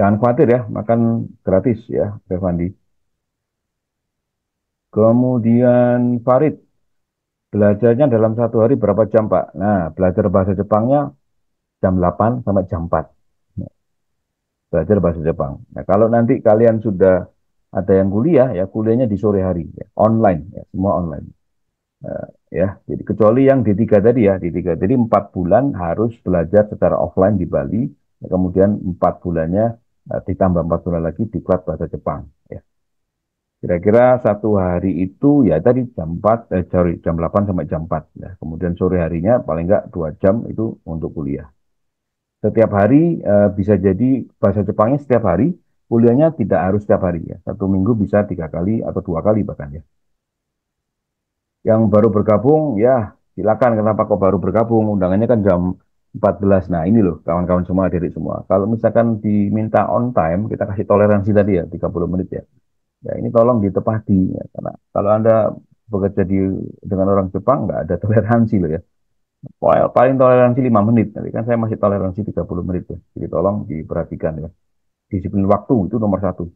Jangan khawatir ya, makan gratis ya, Revandi. Kemudian Farid, belajarnya dalam 1 hari berapa jam, Pak? Nah, belajar bahasa Jepangnya jam 8 sampai jam 4. Nah, belajar bahasa Jepang. Nah, kalau nanti kalian sudah ada yang kuliah, ya kuliahnya di sore hari, ya, online, ya, semua online. Ya, jadi kecuali yang D3 tadi ya, D3. Jadi 4 bulan harus belajar secara offline di Bali, ya, kemudian 4 bulannya ditambah 4 bulan lagi di kelas bahasa Jepang. Ya. Kira-kira 1 hari itu ya tadi jam 8 sampai jam 4. Ya. Kemudian sore harinya paling enggak 2 jam itu untuk kuliah. Setiap hari bisa jadi bahasa Jepangnya setiap hari kuliahnya tidak harus setiap hari ya. 1 minggu bisa 3 kali atau 2 kali bahkan ya. Yang baru bergabung ya silakan. Kenapa kok baru bergabung? Undangannya kan jam 14. Nah ini loh kawan-kawan semua, adik semua. Kalau misalkan diminta on time, kita kasih toleransi tadi ya 30 menit ya. Ya ini tolong ditepati ya. Karena kalau Anda bekerja dengan orang Jepang nggak ada toleransi loh ya. Paling toleransi 5 menit. Tapi kan saya masih toleransi 30 menit ya. Jadi tolong diperhatikan ya. Disiplin waktu itu nomor satu.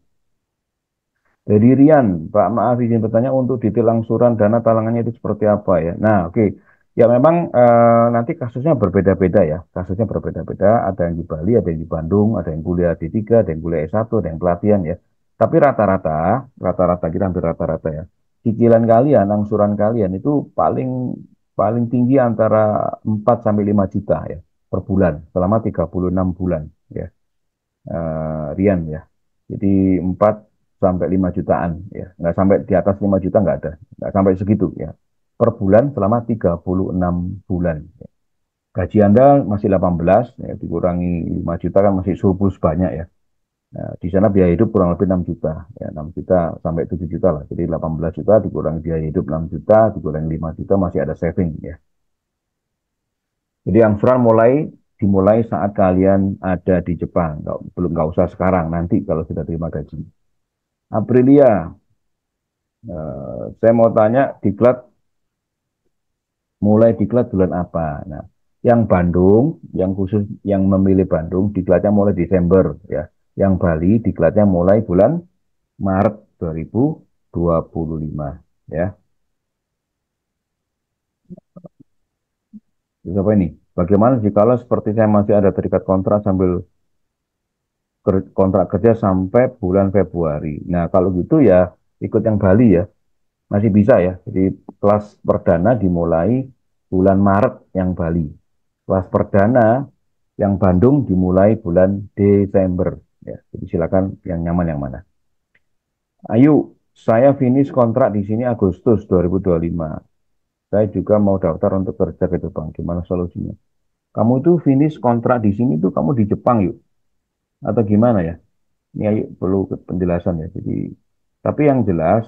Dari Rian, Pak maaf izin bertanya untuk detail angsuran dana talangannya itu seperti apa ya? Nah, oke. Ya memang nanti kasusnya berbeda-beda ya. Kasusnya berbeda-beda. Ada yang di Bali, ada yang di Bandung, ada yang kuliah D3, ada yang kuliah S1, ada yang pelatihan ya. Tapi rata-rata kita hampir rata-rata ya. Cicilan kalian, angsuran kalian itu paling paling tinggi antara 4 sampai 5 juta ya per bulan selama 36 bulan ya. Rian ya. Jadi 4 sampai 5 jutaan ya. Nggak sampai di atas 5 juta nggak ada. Nggak sampai segitu ya. Per bulan selama 36 bulan. Ya. Gaji Anda masih 18 ya, dikurangi 5 juta kan masih surplus banyak ya. Nah, di sana biaya hidup kurang lebih 6 juta ya, 6 juta sampai 7 juta lah. Jadi 18 juta dikurangi biaya hidup 6 juta dikurangi 5 juta masih ada saving ya. Jadi angsuran dimulai saat kalian ada di Jepang, nggak usah sekarang, nanti kalau sudah terima gaji. Aprilia, saya mau tanya mulai diklat bulan apa? Nah, yang Bandung, yang khusus yang memilih Bandung, diklatnya mulai Desember ya. Yang Bali diklatnya mulai bulan Maret 2025 ya. Terus apa ini? Bagaimana jika seperti saya masih ada terikat kontrak kontrak kerja sampai bulan Februari. Nah, kalau gitu ya ikut yang Bali ya. Masih bisa ya. Jadi kelas perdana dimulai bulan Maret yang Bali. Kelas perdana yang Bandung dimulai bulan Desember ya. Jadi silakan yang nyaman yang mana. Ayo, saya finish kontrak di sini Agustus 2025. Saya juga mau daftar untuk kerja ke Jepang. Gimana solusinya? Kamu itu finish kontrak di sini tuh kamu di Jepang yuk. Atau gimana ya? Ini ayo perlu penjelasan ya. Jadi, tapi yang jelas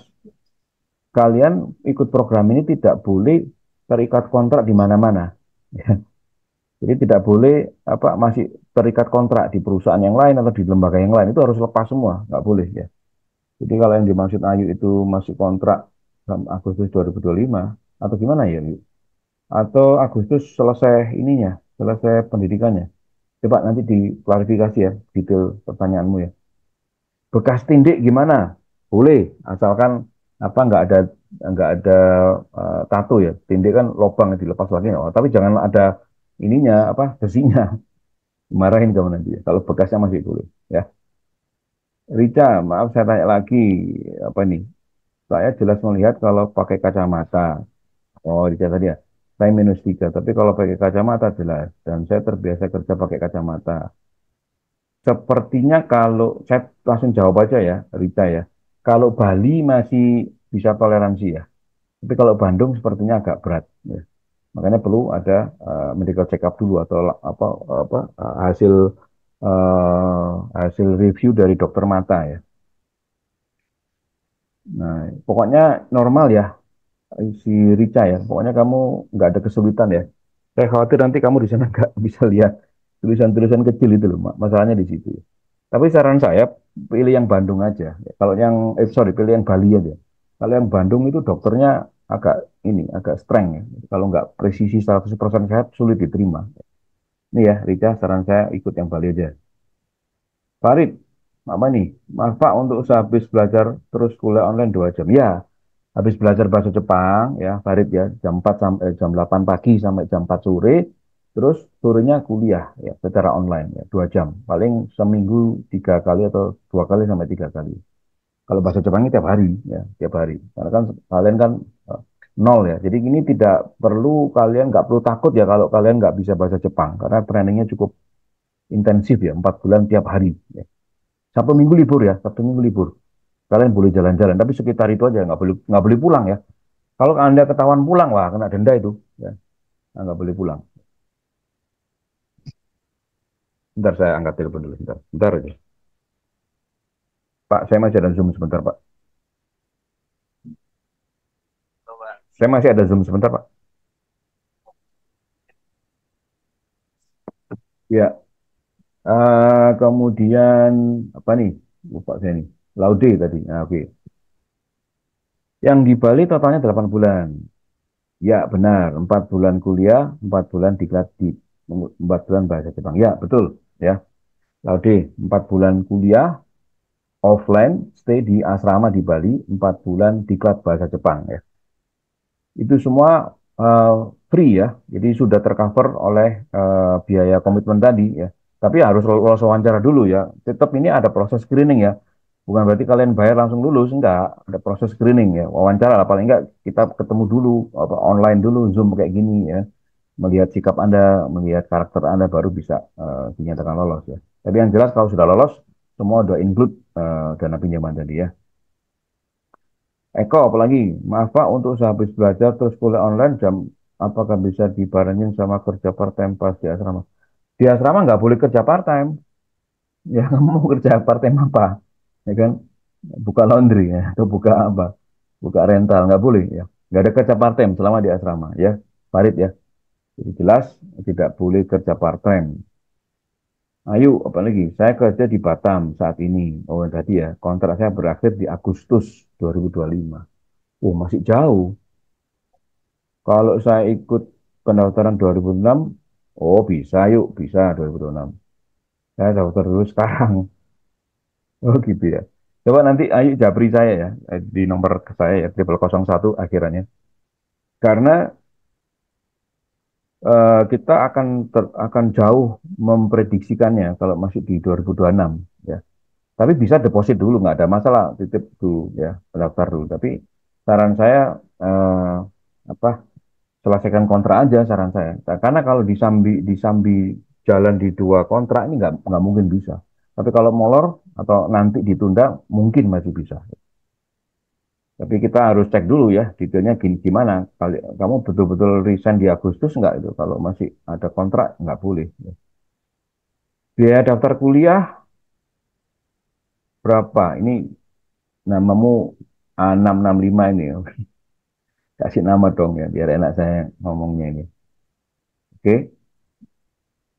kalian ikut program ini tidak boleh terikat kontrak di mana-mana. Ya. Jadi tidak boleh masih terikat kontrak di perusahaan yang lain atau di lembaga yang lain itu harus lepas semua, nggak boleh ya. Jadi kalau yang dimaksud Ayu itu masih kontrak Agustus 2025 atau gimana ya, Ayu? Atau Agustus selesai pendidikannya. Coba nanti diklarifikasi ya detail pertanyaanmu ya. Bekas tindik gimana? Boleh, asalkan nggak ada tato ya. Tindik kan lubang yang dilepas lagi. Oh, tapi jangan ada ininya besinya. Marahin kamu nanti ya. Kalau bekasnya masih boleh ya. Rica, maaf saya tanya lagi apa nih? Saya jelas melihat kalau pakai kacamata. Oh, Rica tadi ya. Saya -3, tapi kalau pakai kacamata jelas. Dan saya terbiasa kerja pakai kacamata. Sepertinya kalau saya langsung jawab aja ya, Rita ya. Kalau Bali masih bisa toleransi ya. Tapi kalau Bandung sepertinya agak berat ya. Makanya perlu ada medical check up dulu atau hasil hasil review dari dokter mata ya. Nah, pokoknya normal ya si Rica ya. Pokoknya kamu nggak ada kesulitan ya. Saya khawatir nanti kamu di sana nggak bisa lihat tulisan-tulisan kecil itu loh, masalahnya di situ ya. Tapi saran saya pilih yang Bandung aja. Kalau yang pilih yang Bali aja. Kalau yang Bandung itu dokternya agak streng ya. Kalau nggak presisi 100% sehat sulit diterima. Ini ya, Rica, saran saya ikut yang Bali aja. Farid, apa nih? Maaf Pak, untuk sehabis belajar terus kuliah online 2 jam. Ya, habis belajar bahasa Jepang ya, Farid ya, jam 4 sampai jam 8 pagi sampai jam 4 sore. Terus sorenya kuliah ya secara online ya 2 jam. Paling seminggu 3 kali atau 2 kali sampai 3 kali. Kalau bahasa Jepangnya tiap hari ya, tiap hari. Karena kan kalian kan nol ya. Jadi ini kalian nggak perlu takut ya kalau kalian nggak bisa bahasa Jepang karena trainingnya cukup intensif ya, 4 bulan tiap hari. Ya. Sabtu Minggu libur ya, Sabtu Minggu libur. Kalian boleh jalan-jalan, tapi sekitar itu aja nggak boleh pulang ya. Kalau Anda ketahuan pulang, wah kena denda itu. Ya. Nah, nggak boleh pulang. Bentar saya angkat telepon dulu, bentar aja. Pak, saya masih ada Zoom sebentar, Pak. Saya masih ada Zoom sebentar, Pak. Ya, kemudian apa nih? Lupa saya nih. Laude tadi. Nah, oke. Yang di Bali totalnya 8 bulan. Ya, benar. 4 bulan kuliah, 4 bulan diklat di 4 bulan bahasa Jepang. Ya, betul. Ya, Laude, 4 bulan kuliah, offline, stay di asrama di Bali, 4 bulan diklat bahasa Jepang. Ya. Itu semua free ya, jadi sudah tercover oleh biaya komitmen tadi ya. Tapi harus lolos wawancara dulu ya. Tetap ini ada proses screening ya. Bukan berarti kalian bayar langsung lulus, enggak. Ada proses screening ya. Wawancara lah paling enggak kita ketemu dulu, apa online dulu, Zoom kayak gini ya. Melihat sikap Anda, melihat karakter Anda baru bisa dinyatakan lolos ya. Tapi yang jelas kalau sudah lolos, semua udah include dana pinjaman tadi ya. Eko, apalagi, maaf Pak, untuk sehabis belajar terus kuliah online jam apakah bisa dibarengin sama kerja part time pas di asrama? Di asrama nggak boleh kerja part time. Ya kamu mau kerja part time apa? Ya kan, buka laundry ya, atau buka apa? Buka rental nggak boleh ya. Nggak ada kerja part time selama di asrama ya, Farid ya. Jadi jelas tidak boleh kerja part time. Ayo, apalagi saya kerja di Batam saat ini. Oh tadi ya, kontrak saya berakhir di Agustus 2025. Oh masih jauh. Kalau saya ikut pendaftaran 2006, oh bisa yuk, bisa 2006. Saya daftar dulu sekarang. Oh gitu ya. Coba nanti ayo japri saya ya, di nomor ke saya ya, 0001 akhirannya. Karena kita akan jauh memprediksikannya kalau masih di 2026 ya. Tapi bisa deposit dulu, nggak ada masalah, titip dulu ya, pendaftar dulu. Tapi saran saya apa selesaikan kontrak aja saran saya. Nah, karena kalau disambi jalan di dua kontrak ini nggak mungkin bisa. Tapi kalau molor atau nanti ditunda mungkin masih bisa. Tapi kita harus cek dulu ya detailnya gimana. Kali kamu betul-betul resign di Agustus nggak itu? Kalau masih ada kontrak nggak boleh. Biaya daftar kuliah berapa? Ini namamu A665 ini. Kasih nama dong ya biar enak saya ngomongnya ini. Oke.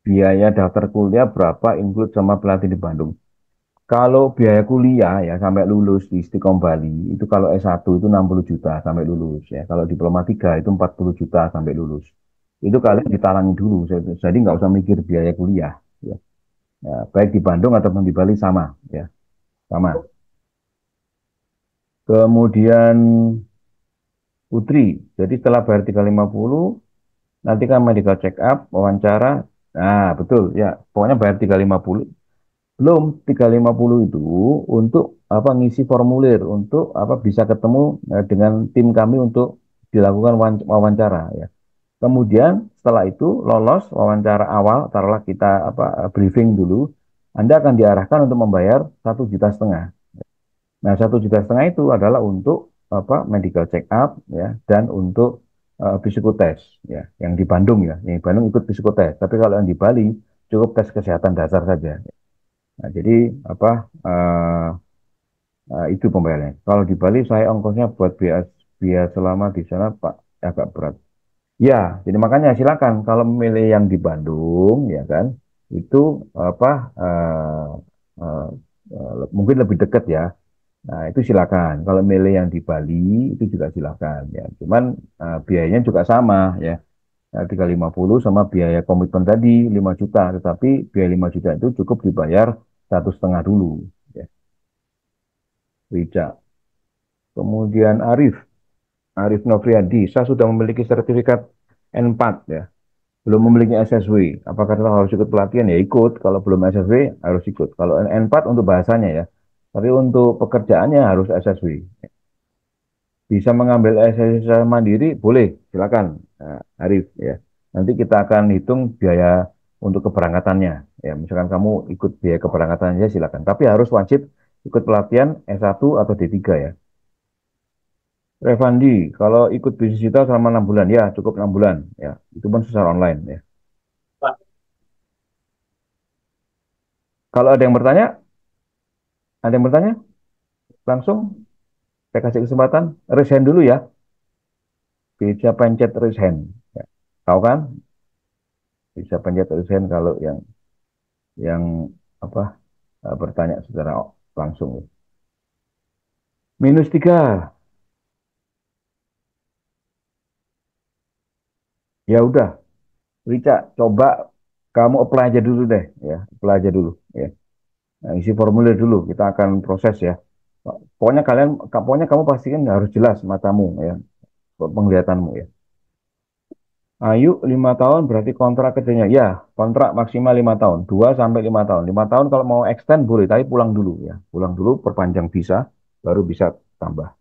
Biaya daftar kuliah berapa include sama pelatih di Bandung. Kalau biaya kuliah ya sampai lulus di Istiqom Bali itu kalau S1 itu 60 juta sampai lulus ya. Kalau diploma 3 itu 40 juta sampai lulus. Itu kalian ditalangi dulu. Jadi nggak usah mikir biaya kuliah ya. Ya, baik di Bandung ataupun di Bali sama ya. Sama. Kemudian Putri. Jadi setelah bayar 350 nanti kan medical check up, wawancara. Nah, betul ya. Pokoknya bayar 350. Belum 350 itu untuk apa ngisi formulir untuk apa bisa ketemu dengan tim kami untuk dilakukan wawancara ya. Kemudian setelah itu lolos wawancara awal, taruhlah kita apa briefing dulu, Anda akan diarahkan untuk membayar 1,5 juta. Nah, 1,5 juta itu adalah untuk apa medical check up ya dan untuk psikotes ya, yang di Bandung ya, yang di Bandung ikut psikotes. Tapi kalau yang di Bali cukup tes kesehatan dasar saja. Nah, jadi apa itu pembayarannya. Kalau di Bali saya ongkosnya buat biaya biaya selama di sana Pak agak berat. Ya, jadi makanya silakan kalau memilih yang di Bandung ya kan itu apa uh, mungkin lebih dekat ya. Nah, itu silakan. Kalau milih yang di Bali itu juga silakan ya. Cuman biayanya juga sama ya. 350 sama biaya komitmen tadi 5 juta, tetapi biaya 5 juta itu cukup dibayar 1,5 dulu ya. Wija. Kemudian Arif Novriadi, saya sudah memiliki sertifikat N4 ya, belum memiliki SSW. Apakah tetap harus ikut pelatihan? Ya ikut. Kalau belum SSW harus ikut. Kalau N4 untuk bahasanya ya, tapi untuk pekerjaannya harus SSW. Bisa mengambil SSW secara mandiri, boleh, silakan, nah, Arif ya. Nanti kita akan hitung biaya untuk keberangkatannya. Ya, misalkan kamu ikut biaya keberangkatannya silakan. Tapi harus wajib ikut pelatihan S1 atau D3 ya. Revandi, kalau ikut bisnis kita selama 6 bulan, ya cukup 6 bulan, ya itu pun secara online, ya. Pak, Kalau ada yang bertanya, ada yang bertanya? langsung saya kasih kesempatan raise hand dulu ya. Bisa pencet raise hand. Ya. Tahu kan? Bisa pencet raise hand kalau yang apa bertanya secara langsung. -3. Ya udah, Rica, coba kamu apply aja dulu deh, ya, apply aja dulu, ya. Nah, isi formulir dulu, kita akan proses ya. Pokoknya kamu pastikan harus jelas matamu, ya, penglihatanmu ya. Ayu 5 tahun berarti kontrak kerjanya, ya, kontrak maksimal 5 tahun, 2 sampai 5 tahun. 5 tahun kalau mau extend boleh, tapi pulang dulu ya, pulang dulu, perpanjang visa, baru bisa tambah.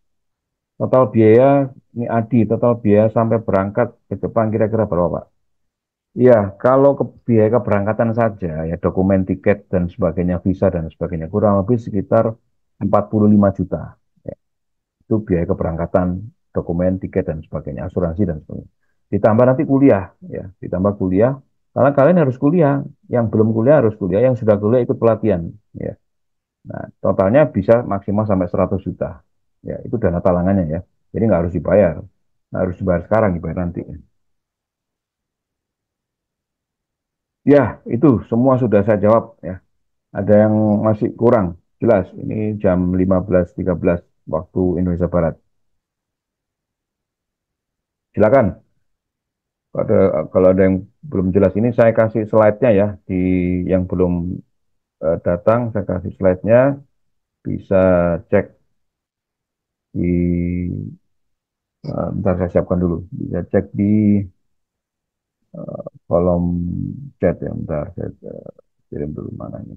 Total biaya, ini Adi, total biaya sampai berangkat ke Jepang kira-kira berapa, Pak? Iya, kalau biaya keberangkatan saja, ya dokumen tiket dan sebagainya, visa dan sebagainya, kurang lebih sekitar 45 juta. Ya, itu biaya keberangkatan, dokumen, tiket dan sebagainya, asuransi dan sebagainya. Ditambah nanti kuliah, ya, ditambah kuliah. Karena kalian harus kuliah, yang belum kuliah harus kuliah, yang sudah kuliah ikut pelatihan. Ya. Nah, totalnya bisa maksimal sampai 100 juta. Ya, itu dana talangannya ya. Jadi nggak harus dibayar. Nggak harus dibayar sekarang, dibayar nanti. Ya, itu semua sudah saya jawab ya. Ada yang masih kurang? Jelas, ini jam 15.13 waktu Indonesia Barat. Silakan. Kalau ada yang belum jelas ini saya kasih slide-nya ya. Di yang belum datang saya kasih slide-nya. Bisa cek di bentar saya siapkan dulu. Bisa cek di kolom chat ya. Bentar saya kirim dulu mananya.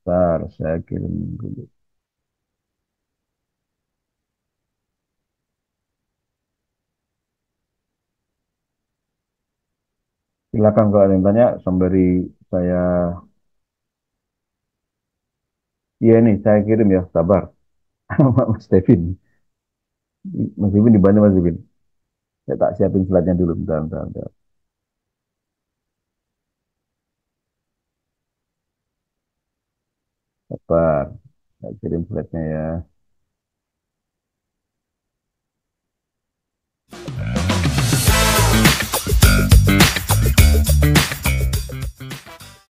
Bentar saya kirim dulu. Silakan kalau ada yang tanya sembari saya. Iya nih saya kirim ya, sabar. Mas Devin. Mas Devin dibantu Mas Devin. Saya tak siapin slide-nya dulu, bentar, bentar, bentar. Sabar, saya kirim slide-nya ya.